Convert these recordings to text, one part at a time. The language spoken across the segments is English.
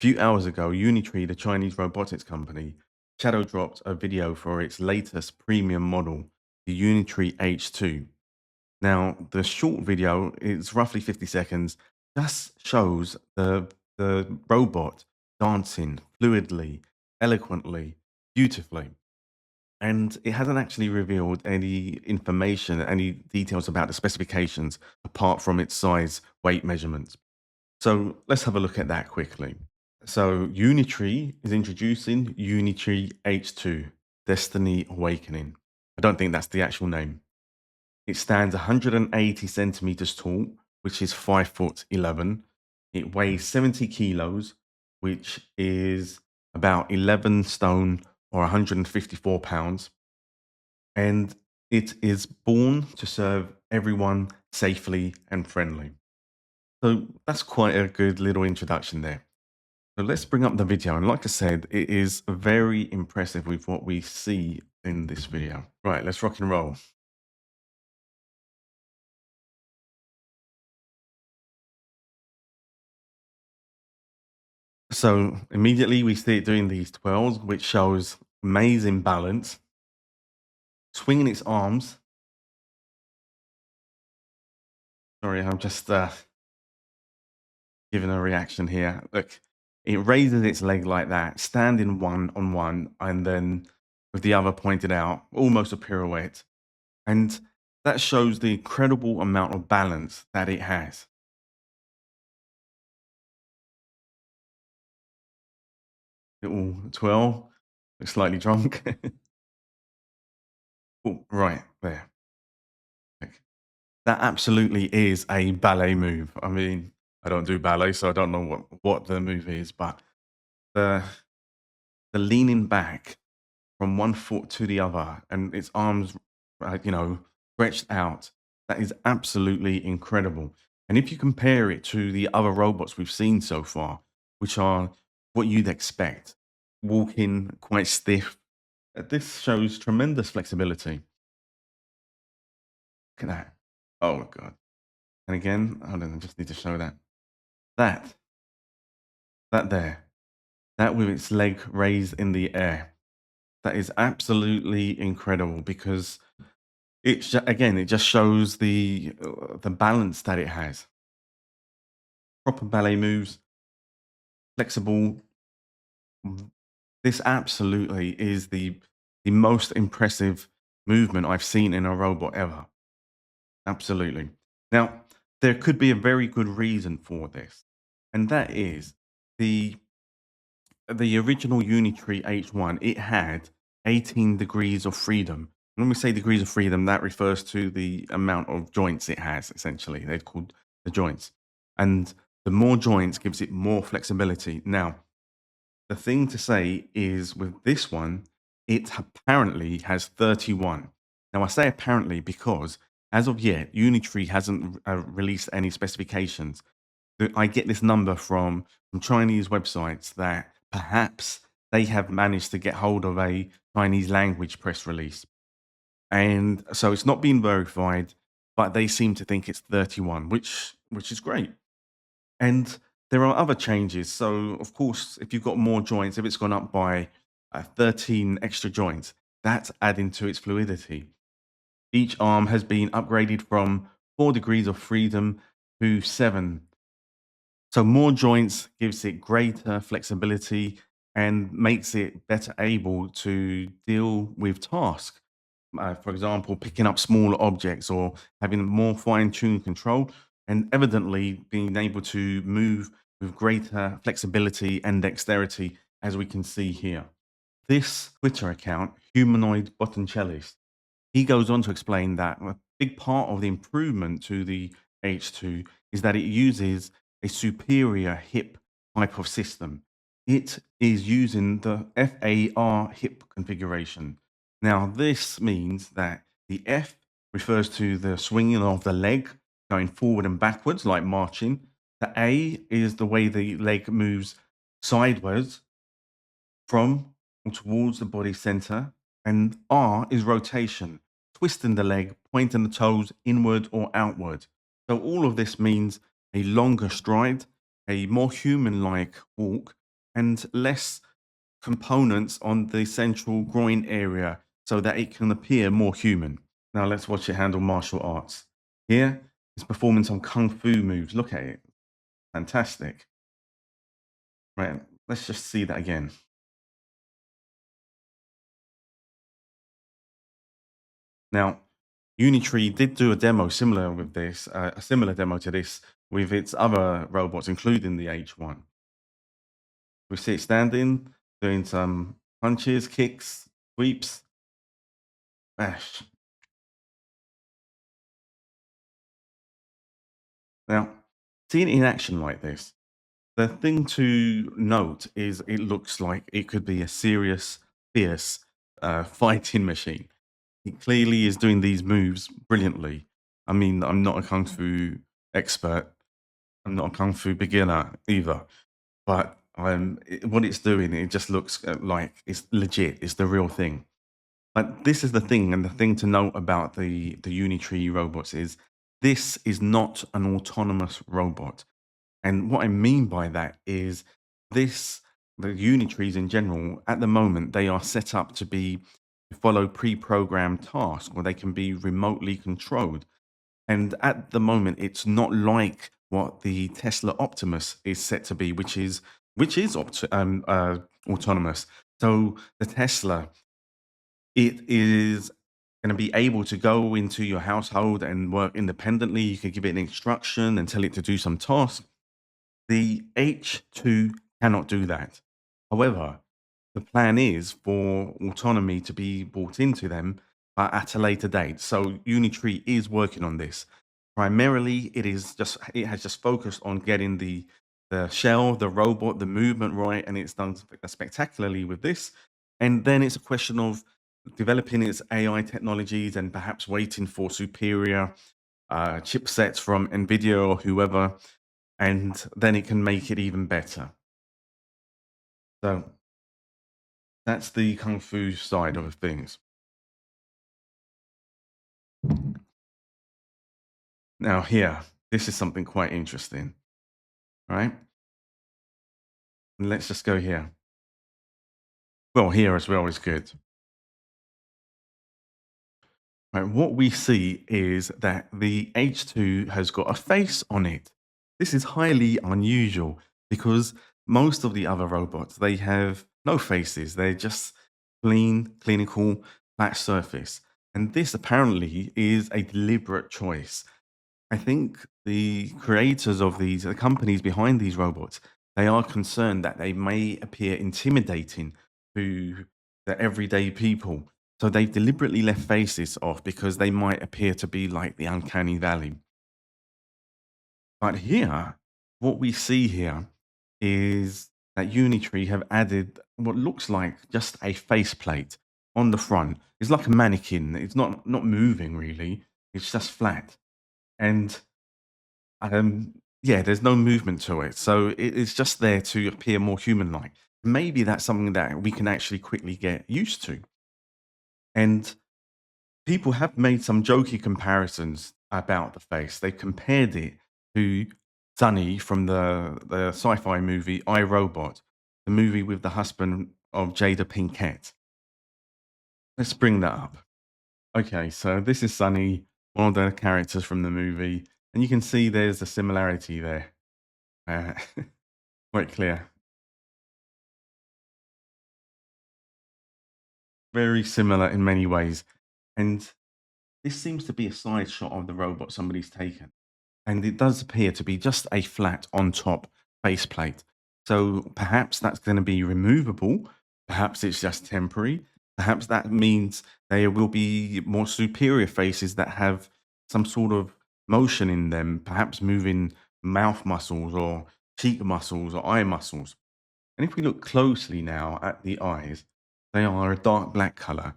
Few hours ago, Unitree, the Chinese robotics company, shadow dropped a video for its latest premium model, the Unitree H2. Now, the short video is roughly 50 seconds, just shows the robot dancing fluidly, eloquently, beautifully. And it hasn't actually revealed any information, any details about the specifications apart from its size, weight measurements. So let's have a look at that quickly. So Unitree is introducing Unitree H2, Destiny Awakening. I don't think that's the actual name. It stands 180 centimeters tall, which is 5 foot 11. It weighs 70 kilos, which is about 11 stone or 154 pounds. And it is born to serve everyone safely and friendly. So that's quite a good little introduction there. So let's bring up the video. And like I said, it is very impressive with what we see in this video. Right, let's rock and roll. So immediately we see it doing these twirls, which shows amazing balance, swinging its arms. Sorry, I'm just giving a reaction here. Look, it raises its leg like that, standing one on one, and then with the other pointed out, almost a pirouette. And that shows the incredible amount of balance that it has. Little twirl, looks slightly drunk. Oh, right there. Like, that absolutely is a ballet move. I mean, I don't do ballet, so I don't know what the move is, but the the leaning back from one foot to the other and its arms, stretched out, that is absolutely incredible. And if you compare it to the other robots we've seen so far, which are what you'd expect, walking quite stiff, this shows tremendous flexibility. Look at that. Oh my god. And again, hold on, I just need to show that. That, that there, that with its leg raised in the air, that is absolutely incredible because again, it just shows the balance that it has. Proper ballet moves, flexible. This absolutely is the most impressive movement I've seen in a robot ever. Absolutely. Now, there could be a very good reason for this, and that is the the original Unitree H1, it had 18 degrees of freedom. When we say degrees of freedom, that refers to the amount of joints it has, essentially. They're called the joints. And the more joints gives it more flexibility. Now, the thing to say is with this one, it apparently has 31. Now, I say apparently because as of yet, Unitree hasn't released any specifications. I get this number from Chinese websites that perhaps they have managed to get hold of a Chinese language press release. And so it's not been verified, but they seem to think it's 31, which is great. And there are other changes. So of course, if you've got more joints, if it's gone up by 13 extra joints, that's adding to its fluidity. Each arm has been upgraded from 4 degrees of freedom to 7. So more joints gives it greater flexibility and makes it better able to deal with tasks. For example, picking up smaller objects or having more fine-tuned control, and evidently being able to move with greater flexibility and dexterity, as we can see here. This Twitter account, Humanoid Botticellis, he goes on to explain that a big part of the improvement to the H2 is that it uses a superior hip type of system. It is using the FAR hip configuration. Now, this means that the F refers to the swinging of the leg going forward and backwards, like marching. The A is the way the leg moves sideways from or towards the body center, and R is rotation, twisting the leg, pointing the toes inward or outward. So all of this means a longer stride, a more human-like walk, and less components on the central groin area so that it can appear more human. Now let's watch it handle martial arts. Here, it's performing some kung fu moves. Look at it. Fantastic. Right, let's just see that again. Now, Unitree did do a demo similar with this, a similar demo to this with its other robots, including the H1. We see it standing, doing some punches, kicks, sweeps, bash. Now, seeing it in action like this, the thing to note is it looks like it could be a serious, fierce fighting machine. It clearly is doing these moves brilliantly. I mean, I'm not a kung fu expert. I'm not a kung fu beginner either. But what it's doing, it just looks like it's legit. It's the real thing. But this is the thing, and the thing to note about the Unitree robots is this is not an autonomous robot. And what I mean by that is this the Unitrees in general, at the moment, they are set up to be follow pre-programmed tasks where they can be remotely controlled. And at the moment, it's not like what the Tesla Optimus is set to be, which is autonomous. So the Tesla, it is going to be able to go into your household and work independently. You can give it an instruction and tell it to do some task. The H2 cannot do that. However, the plan is for autonomy to be brought into them at a later date. So Unitree is working on this. Primarily, it has just focused on getting the shell, the robot, the movement right, and it's done spectacularly with this. And then it's a question of developing its AI technologies and perhaps waiting for superior chipsets from Nvidia or whoever, and then it can make it even better. So that's the kung fu side of things. Now, here, this is something quite interesting, right? Let's just go here. Well, here as well is good. Right, what we see is that the H2 has got a face on it. This is highly unusual because most of the other robots, they have no faces. They're just clean, clinical, flat surface. And this apparently is a deliberate choice. I think the creators of the companies behind these robots, they are concerned that they may appear intimidating to the everyday people. So they've deliberately left faces off because they might appear to be like the uncanny valley. But here, what we see here is that Unitree have added what looks like just a faceplate on the front. It's like a mannequin. It's not moving really. It's just flat. And yeah, there's no movement to it, so it's just there to appear more human-like. Maybe that's something that we can actually quickly get used to. And people have made some jokey comparisons about the face. They compared it to Sonny from the sci-fi movie I, Robot, the movie with the husband of Jada Pinkett. Let's bring that up. Okay, so this is Sonny, one of the characters from the movie, and you can see there's a similarity there. Uh, quite clear. Very similar in many ways. And this seems to be a side shot of the robot somebody's taken. And it does appear to be just a flat on top faceplate. So perhaps that's going to be removable. Perhaps it's just temporary. Perhaps that means there will be more superior faces that have some sort of motion in them, perhaps moving mouth muscles or cheek muscles or eye muscles. And if we look closely now at the eyes, they are a dark black color.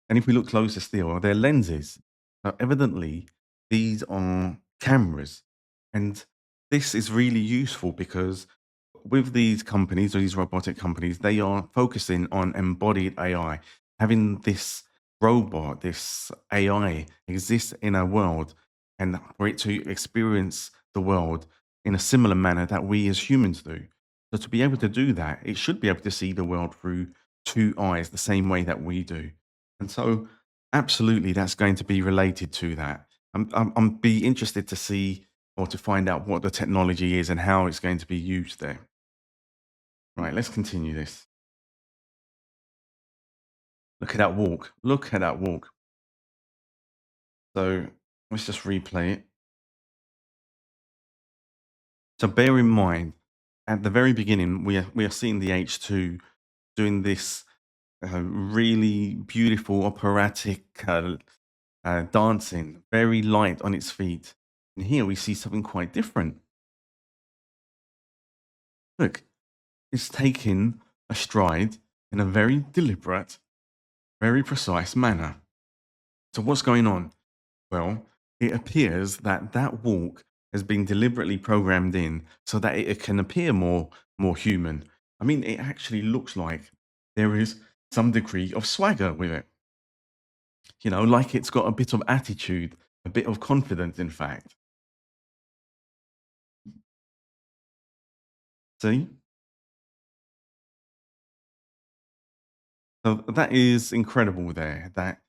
And if we look closer still, they're lenses. So evidently, these are cameras. And this is really useful because with these companies or these robotic companies, they are focusing on embodied AI, having this robot, this AI exist in our world and for it to experience the world in a similar manner that we as humans do. So to be able to do that, it should be able to see the world through two eyes, the same way that we do. And so, absolutely, that's going to be related to that. I'm be interested to see or to find out what the technology is and how it's going to be used there. Right, let's continue this. Look at that walk. Look at that walk. So let's just replay it. So bear in mind, at the very beginning, we are seeing the H2 doing this really beautiful operatic dancing, very light on its feet. And here we see something quite different. Look, it's taking a stride in a very deliberate, very precise manner. So what's going on? Well, it appears that that walk has been deliberately programmed in so that it can appear more human. I mean, it actually looks like there is some degree of swagger with it. You know, like it's got a bit of attitude, a bit of confidence, in fact. See? So that is incredible there. That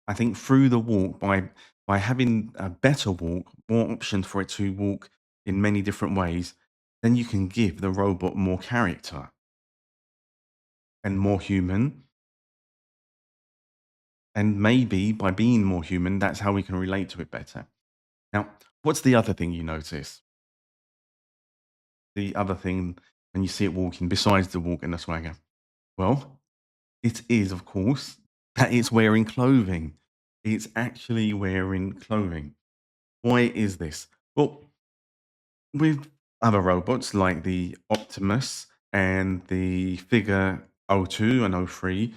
I think through the walk, by having a better walk, more options for it to walk in many different ways, then you can give the robot more character and more human. And maybe by being more human, that's how we can relate to it better. Now, what's the other thing you notice? The other thing when you see it walking, besides the walk and the swagger? Well, it is, of course, that it's wearing clothing. It's actually wearing clothing. Why is this? Well, with other robots like the Optimus and the Figure O2 and O3,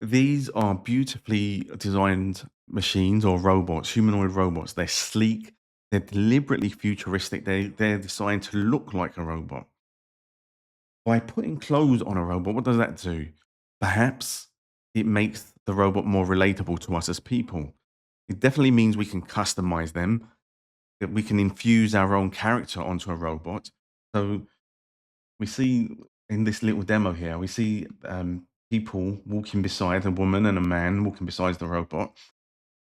these are beautifully designed machines or robots, humanoid robots. They're sleek, they're deliberately futuristic, they're designed to look like a robot. By putting clothes on a robot, what does that do? Perhaps it makes the robot more relatable to us as people. It definitely means we can customize them, that we can infuse our own character onto a robot. So we see in this little demo here, we see people walking beside a woman and a man walking beside the robot.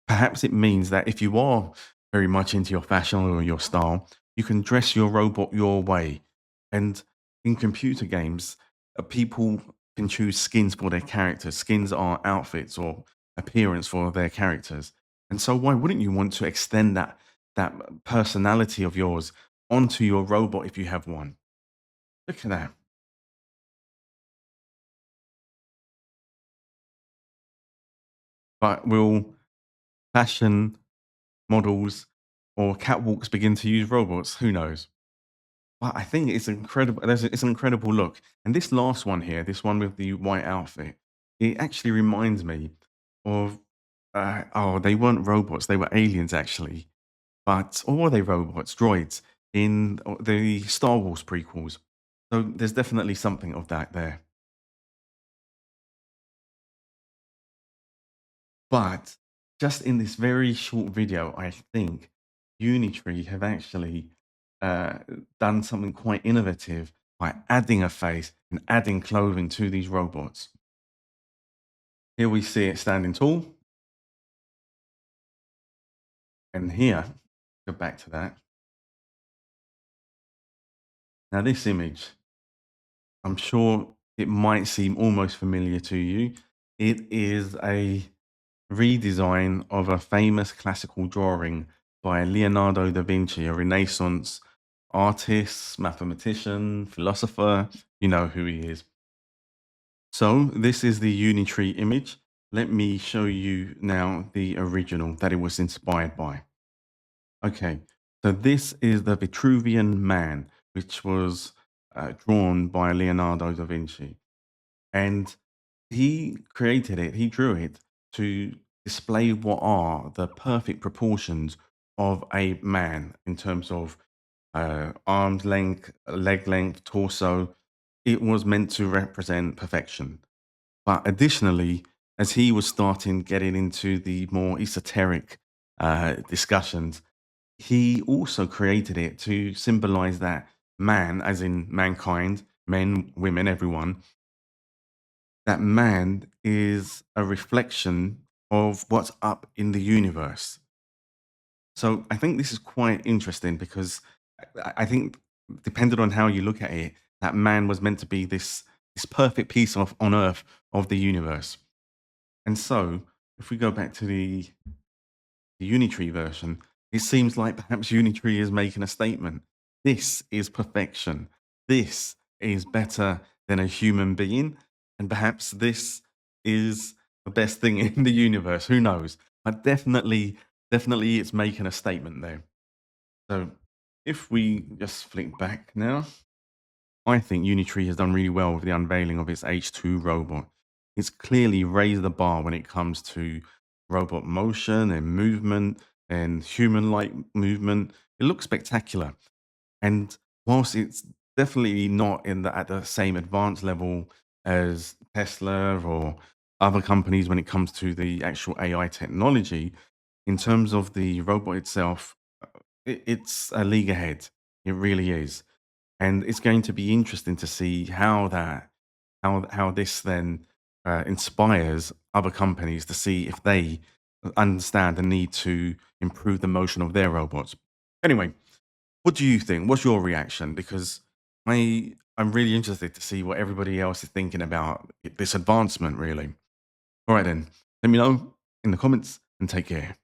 Perhaps it means that if you are very much into your fashion or your style, you can dress your robot your way. And in computer games, people can choose skins for their characters. Skins are outfits or appearance for their characters. And so why wouldn't you want to extend that personality of yours onto your robot if you have one? Look at that. But will fashion models or catwalks begin to use robots? Who knows? But I think it's incredible. It's an incredible look. And this last one here, this one with the white outfit, it actually reminds me of oh, they weren't robots, they were aliens actually. But or were they robots, droids in the Star Wars prequels? So there's definitely something of that there. But just in this very short video, I think Unitree have actually uh, done something quite innovative by adding a face and adding clothing to these robots. Here we see it standing tall, and here, go back to that. Now, this image, I'm sure it might seem almost familiar to you. It is a redesign of a famous classical drawing by Leonardo da Vinci, a Renaissance artist, mathematician, philosopher. You know who he is. So, this is the Unitree image. Let me show you now the original that it was inspired by. Okay, so this is the Vitruvian Man, which was drawn by Leonardo da Vinci. And he created it, he drew it to display what are the perfect proportions of a man in terms of arms length, leg length, torso. It was meant to represent perfection. But additionally, as he was starting getting into the more esoteric discussions, he also created it to symbolize that. man, as in mankind, men, women, everyone, that man is a reflection of what's up in the universe. So I think this is quite interesting because I think, depending on how you look at it, that man was meant to be this perfect piece of on Earth of the universe. And so, if we go back to the Unitree version, it seems like perhaps Unitree is making a statement. This is perfection. This is better than a human being. And perhaps this is the best thing in the universe. Who knows? But definitely it's making a statement there. So if we just flick back now, I think Unitree has done really well with the unveiling of its H2 robot. It's clearly raised the bar when it comes to robot motion and movement and human like movement. It looks spectacular. And whilst it's definitely not at the same advanced level as Tesla or other companies when it comes to the actual AI technology, in terms of the robot itself, it's a league ahead. It really is, and it's going to be interesting to see how this then inspires other companies to see if they understand the need to improve the motion of their robots. Anyway, what do you think? What's your reaction? Because I'm really interested to see what everybody else is thinking about this advancement. Really. All right then, let me know in the comments and take care.